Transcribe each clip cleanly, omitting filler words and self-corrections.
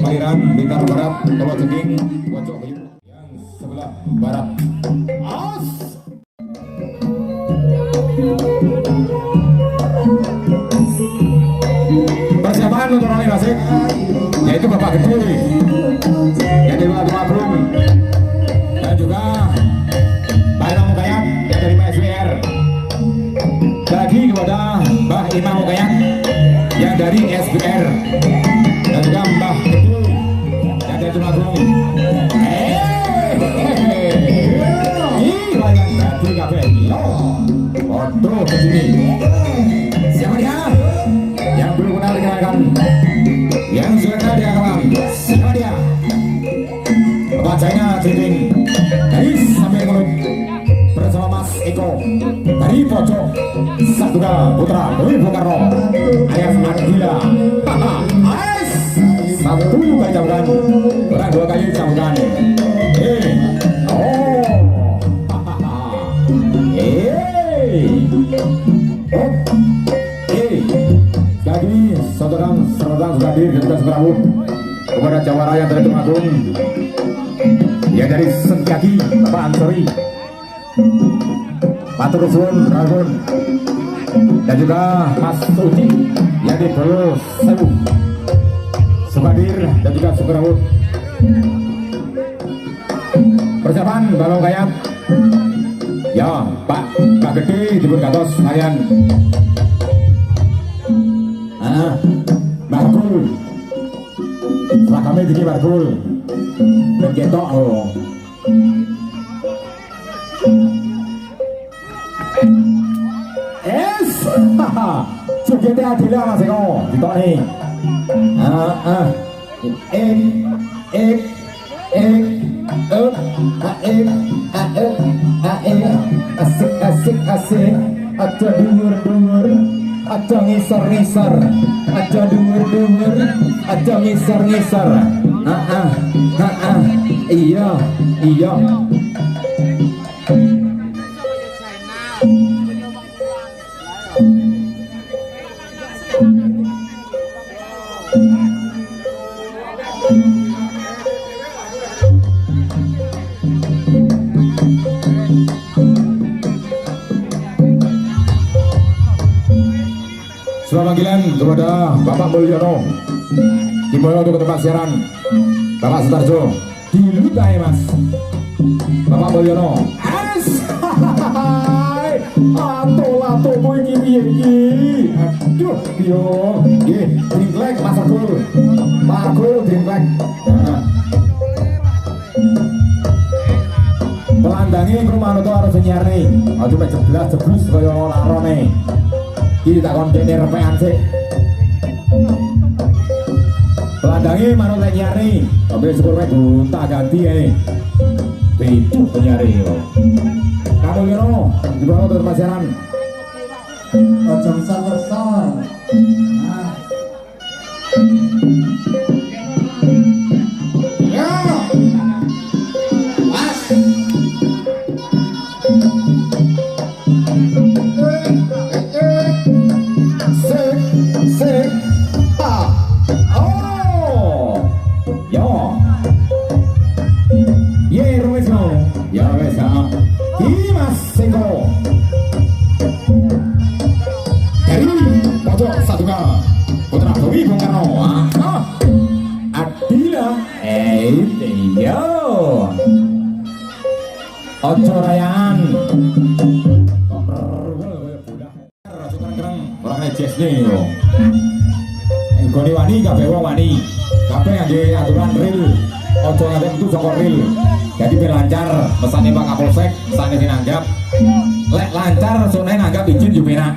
Paliran Blitar Barat, Tolo Ceking, Pojok Bayu yang sebelah barat. As. Persiapan untuk rally klasik yaitu Bapak Gede yang dari Batu Agung dan juga Mbak Imam Mukayak yang dari PSWR. Lagi kepada Mbah Imam Mukayak yang dari SBR dan juga Mbah Gede yang dari Batu Agung. Jadi kafe foto kesini. Siapa dia? Yang belum kenal dikenalkan, yang sudah kenal dikenalkan. Siapa dia? Bacanya Ciping dari Sambil Mulut bersama Mas Eko dari Pojok Satuga Putra Dewi Bung Karno alias Adila. Satu kali cambukan, orang dua kali cambukan. Jadi saudara sudah hadir dan juga seberawut kepada jawara yang dari Tumagung yang dari Sentiaki Bapak Ansori Matur Suwun Ragun dan juga Mas Uci yang di Bolo Sewu Sukadir dan juga seberawut. Persiapan balong kayak ya Pak Gede dibun gatos kalian. Bargul seragamnya jadi bargul dan ketok oh. Jogetnya Adila Mas Eko ditok nih. Asik ada dengur ada ngisar ada dengur ada ngisar iya Selamat panggilan kepada Bapak Mulyono dimulai untuk tempat siaran Bapak Sutarjo di Lutai Mas Bapak Mulyono ato boy iki aduh yo nggih drinklek Mas Agul Pak Agul drinklek pelandangi rumah itu harus nyari aja mek jeblus kaya larone. Ini tak kontainer repean sih. Pelandangi manut nyari. Tapi syukur mek tak ganti ya. Itu penyari. Kamu kira di bawah untuk pasaran. Ojo besar-besar. Ya. Mas. Putra Dewi Bung Karno Adila yo ojo rayaan orang nejes nih yo goni wani kabeh wong wani kabeh ngangge aturan ril ojo ngadep itu sokor ril jadi biar lancar pesannya Pak Kapolsek pesannya sinanggap lek lancar sunai nanggap izin juga enak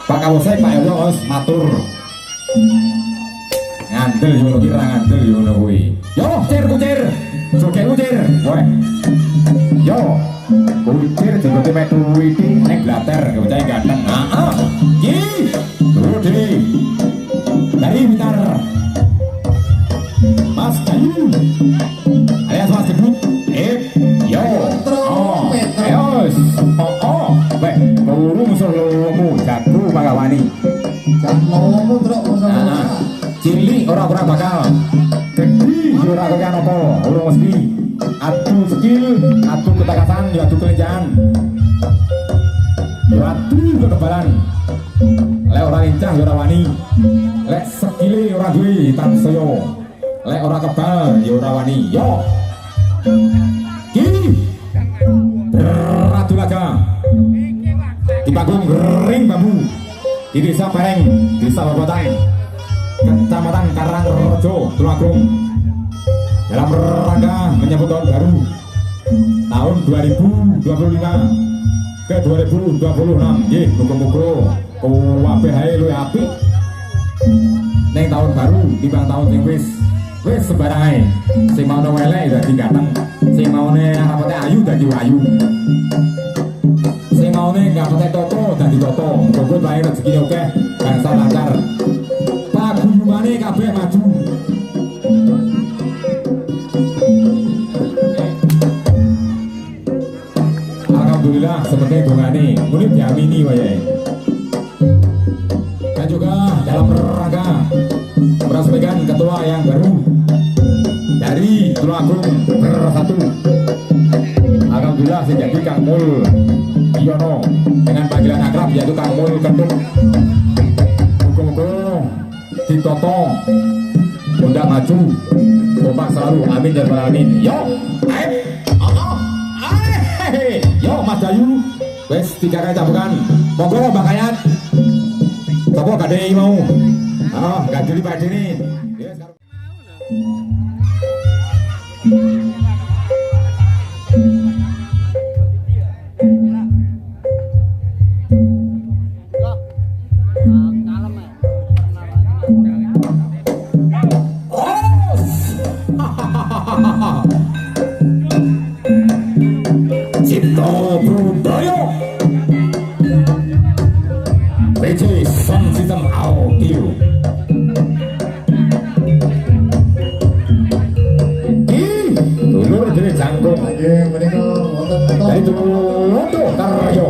Pak Kapolsek Pak Yono harus matur ngandel yo kira ngandel yo ngono kuwi yo kucir joget kucir kowe yo kucir joget mek duwiti nek blater bocah ganteng iki Rudi dari Blitar Mas Kayu alias Mas Debut yo weh buru musuh lomu jago Pagawani Jangan mau truk musuh. cilik ora bakal gede ora kaya apa urung mesti adu skill adu ketakasan ya adu kelenjahan ya adu kekebalan lek ora lincah ya ora wani lek skille ora duwe tansaya lek ora kebal ya ora wani yo kini Ratu Laga di panggung Ring Bambu di Desa Bareng, Desa Babotan, Kecamatan Karangrejo, Tulungagung, dalam rangka menyambut tahun baru tahun 2025 ke 2026. Nggih, muga-muga kabeh ae luwih apik ning tahun baru timbang tahun sing wis sembarang ae. Sing maune welek dadi ganteng, sing maune rapate ayu dadi ayu. Sing maune gapate toto dadi toto. Muga-muga bae rezekine akeh, bangsa lancar. Paguyubane kabeh maju. Alhamdulillah seperti dongane muni diamini wae. Dan juga dalam rangka meresmikan ketua yang baru dari Tulungagung Bersatu. Alhamdulillah jadi Kang Mul Yono dengan panggilan akrab yaitu Kang Mul Kenduk. Muga-muga ditoto mudah maju kompak selalu amin dan amin. Yo yo Mas Dayu wes 3 kali cabukan monggo Mbak Kayat topo gak ada mau gak jeli Pak Dini. Cipto Budaya BJ Sound System Audio dulur jadi jangkung itu Lodo Karyo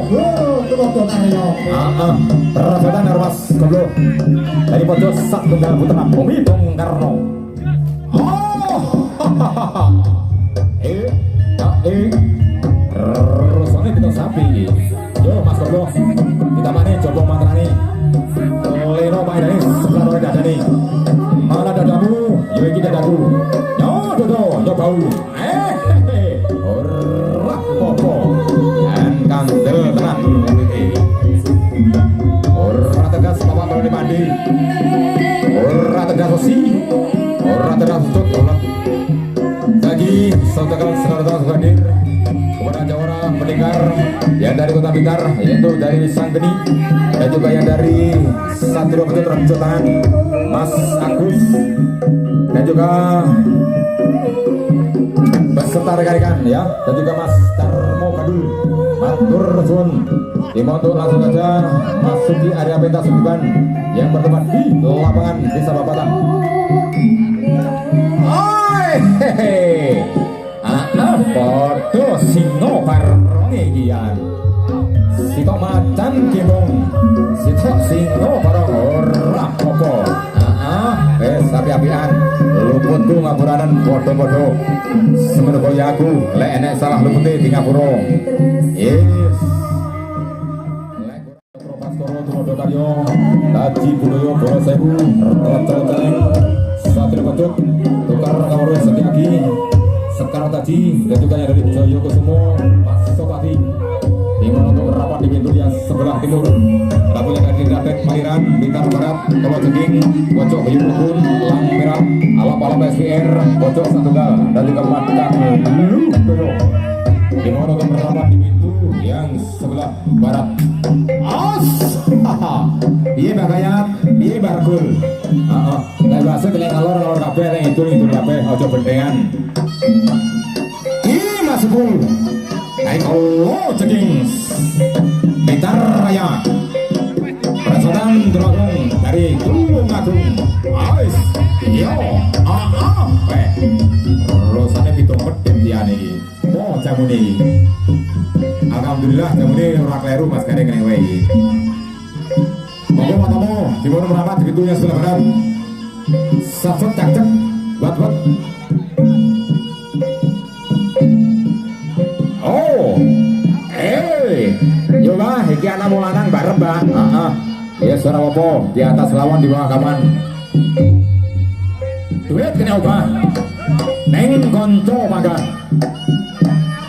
perasaan Arwas Koblo dari pojok sak tunggal putra Bumi Bung Karno. Rusone kita sapi yo Mas Koblo kita mana coba mantrane leno main sebelah oleh dadane mana dadamu yo iki dadaku yo dodo yo bau ora popo kan kandel tenan iki ora tegas bapak Tony Pandi ora tegas osi ora tegas tutulak bagi saudara-saudara hadir kepada jawara pendengar yang dari Kota Blitar yaitu dari Sanggeni dan juga yang dari Satrio Betul Rejotangan Mas Agus dan juga beserta rekan-rekan ya dan juga Mas Tarmo Kadul matur nuwun dimoto langsung saja masuki area pentas seniman yang bertempat di lapangan Desa Babotan. Hehehe foto singo barone kian sito macan kembong sito singo barong ora apa wes api-apian luputku ngapuranan podo-podo semono kaya aku lek enek salah lupute di ngapura yes lek Propaskoro Tumodo Karyo Taji Budoyo Bolo Sewu Reco-Celeng Satrio Betul tukar kamar Setiaki sekarang tadi dan juga yang dari Joyo Kusumo Mas Sopati dimana untuk rapat di pintu yang sebelah timur lalu yang dari Datek Maliran Blitar Barat Tolo Jengking Pojok Bayu Rukun Lang Merah Alap-alap SPR Pojok Satunggal dan juga Matang Ludoyo dimana untuk rapat di pintu yang sebelah barat iya bakayat iya bargul nggak bahasa keleng alor kabeh yang itu kabeh ojo bentengan ini masukul naik kalau ceking Blitar Raya Persaudaraan Tulungagung dari Tulungagung ais yo rusane pitung medit ya nih mau jamune alhamdulillah jamune ora kleru Mas kene kene wae monggo matamu dimana merapat gitu yang sebelah barat Safut cak-cak wat. Oh, yo bah, iki anak mulanang bareng bah. Ya suara apa? Di atas lawan di bawah kaman. Duit kena apa? Neng konco mangga.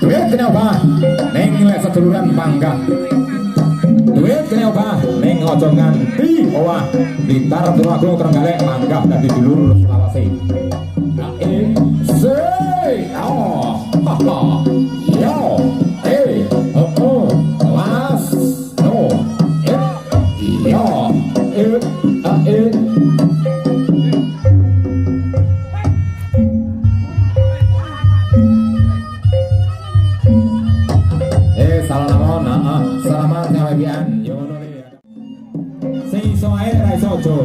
Duit kena apa? Neng les seduluran mangga. Duit kena apa? Neng ojo nganti owah. Blitar Tulungagung Trenggalek mangga dadi dulur selawase. Yo, las, no, yo, salaman kawebian, yo noli. Sing iso ae ra iso ojo.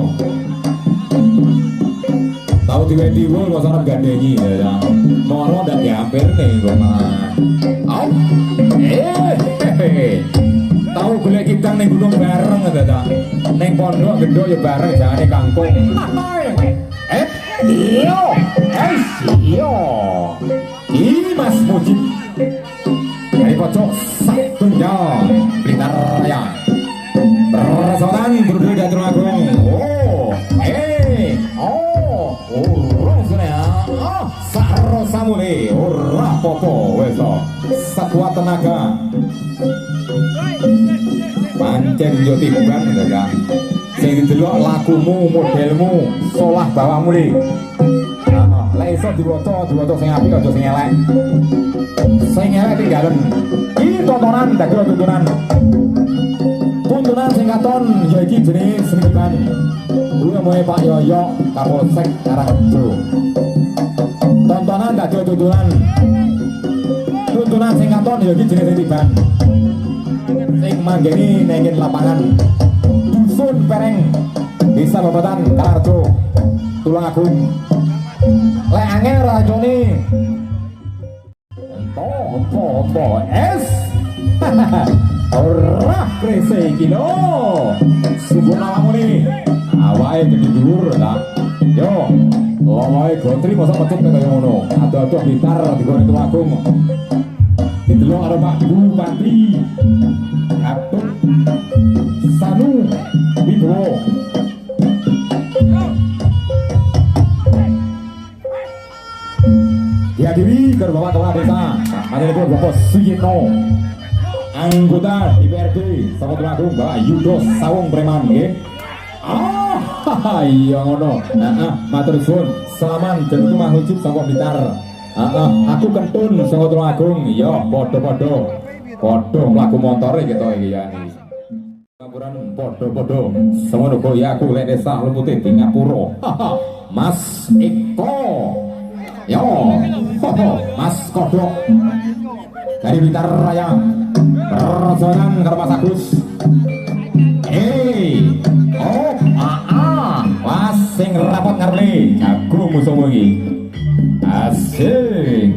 Tahu diwe-diwe kok sarep gandengi ya. Moro ndak diampir nih kok mah. Au. Tahu golek kitang ning gunung bareng ta. Ning pondok gendho ya bareng jane kangkung. Iyo. Iyo. Ini Mas Mujib. Dari pojok Satunya Blitar Raya. Persoalan berdua di Tulungagung. Saro samune ora popo wes sekuat tenaga pancen yo timbang ya sing didelok lakumu modelmu solah bawamu li lek iso diwaca sing apik aja sing elek tinggalen iki tontonan dadi tuntunan sing katon ya iki jenis seniman kuwi omahe Pak Yoyo Kapolsek Karangrejo. Tontonan dadi tuntunan sing katon ya iki jenis tiban sing manggeni nengin lapangan dusun Pereng Desa Babatan Karangrejo Tulungagung. Lek angel racune empo es ora krese iki lho subuh awakmu ni awake jadi dhuwur ta yo omahe gotri mosok pecut kaya ngono ado-ado Blitar digone Tulungagung didelok karo Pak Bupati Atut Sanu Wibowo dihadiri ke Bapak Kepala Desa Manjalipur Bapak Suyitno, anggota DPRD Saka Tulungagung Bapak Yudo Sawung Preman nggih. Iya ngono. Matur suwun. Salaman jenengku Mang Hujib saka Blitar. Aku kentun saka Tulungagung. Ya padha mlaku montore kita iki ya. Laporan padha semono ya aku lek desa Lemute di Ngapura. Mas Eko. Yo, Mas Kodok dari Blitar Raya, perjalanan ke Mas Agus. Wah, sing rapot ngarep, jago musuhmu iki. Asik.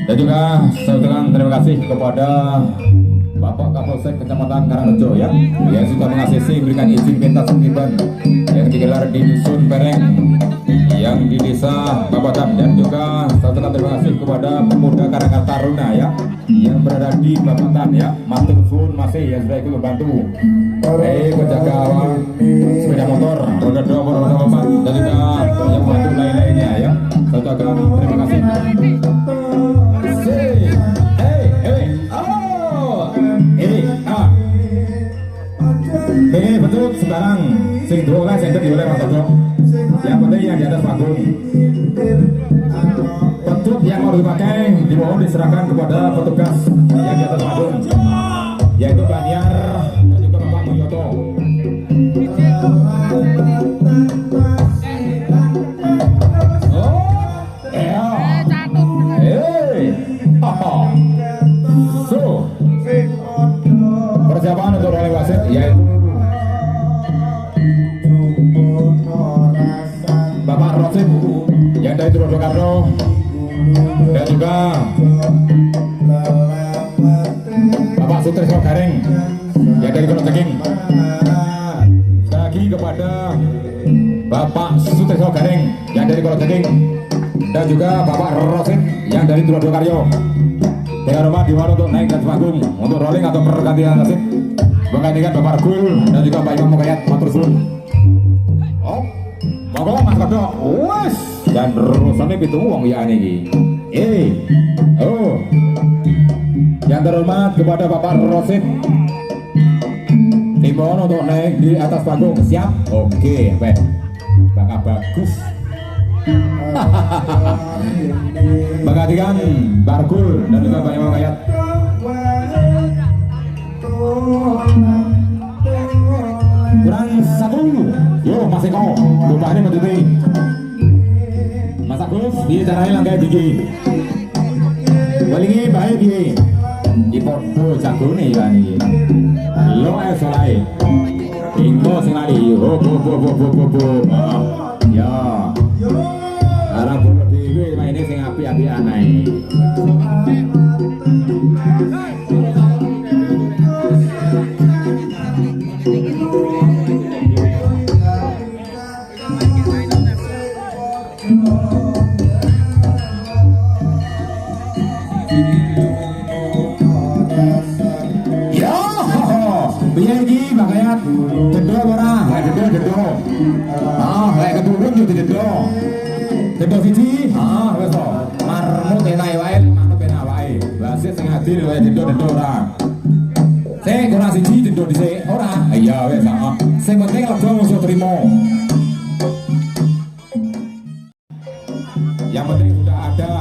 Dan juga saya ucapkan terima kasih kepada Bapak Kapolsek Kecamatan Karangrejo ya, yang sudah mengasisi memberikan izin pentas seniman yang digelar di Dusun Pereng yang di Desa Babatan, dan juga saya ucapkan terima kasih kepada pemuda Karanganyar Taruna ya yang berada di Babatan ya. Matur suwun masih yang sudah ikut membantu. Penjaga sepeda motor, roda 2, roda 4, dan juga yang membantu lain-lainnya ya. Saya ucapkan terima kasih. Betul sembarang sing dua yang oleh Mas Toto. Yang penting yang di atas panggung. Petut yang mau dipakai dimohon diserahkan kepada petugas yang di atas panggung, yaitu Baniar dan juga Bapak Mulyoto. Persiapan untuk rolling wasit yaitu Bapak Rosid yang dari Purwokarto dan juga Bapak Sutrisno Gareng yang dari Gunung Teging. Sekali lagi Bapak Sutrisno Garing yang dari Kolo Gading, dan juga Bapak Rosin yang dari Tulodo Karyo. Dengan rumah diwar untuk naik dan panggung untuk rolling atau pergantian nasib menggantikan Bapak Regul dan juga Pak Imam Mukayat matur suwun. Oh, monggo Mas Kodok. Wes, dan rusane pitung wong ya niki. Oh. Yang terhormat kepada Bapak Rosin. Dimohon untuk naik di atas panggung. Siap? Oke, baik. Bakal bagus. Menggantikan Bargul dan juga Pak Imam Mukayat. Kurang satu. Yo, Mas Eko. Lupa ini mencuti. Mas Agus, di caranya langkah tinggi. Walingi baik ini. Di podo jago nih kan ini. Lo ayo solai. Ingo sing lali. Ya. Arah bola dewe maine sing api-apian ae. Iki makanya dendol ora, dendol. Lek keturun yo dendol. Dendol siji, wis to. Marmut enak wae, manut enak wae. Wasit sing adil wae dendol ora. Sing ora siji dendol dhisik ora. Iya wis, Sing penting lega musuh trimo. Yang penting sudah ada,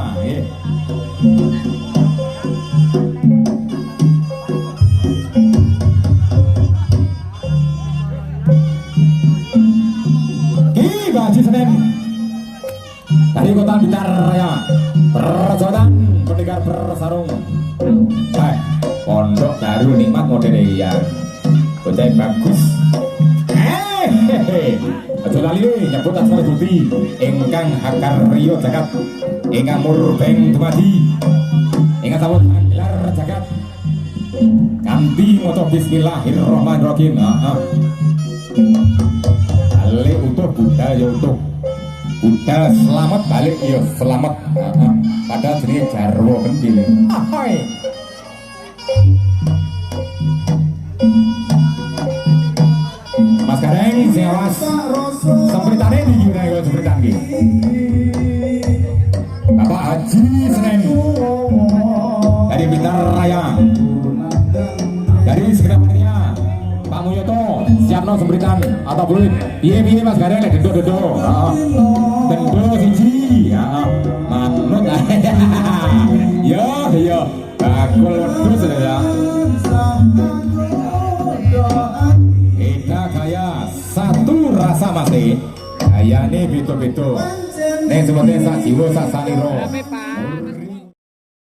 Haji Senin dari Kota Blitar Raya, perjodohan pendekar bersarung. Pondok Baru Nikmat model ya, bocah bagus. Aja lali nyebut asma Gusti ingkang hakar riyo jagat, ingkang murbeng dumadi, ingkang sawet gelar jagat. Kanthi maca bismillahirrahmanirrahim. Balik utuh Buddha ya utuh. Buddha selamat balik ya selamat. Padahal jenenge jarwo kendil. Ahoy. Mas Gareng sing awas sempritane iki nek kok sempritan iki. Bapak Haji Senen dari Blitar Raya. Dari segenap panitia Pak Mulyoto siapno sempritan atau boleh piye Mas Gareng lek dendol. Dendol siji. Manut. Yo. Bakul wedhus ya. Kita kaya satu rasa mati. Kayane beda-beda. Nek semono sak jiwa sak salira.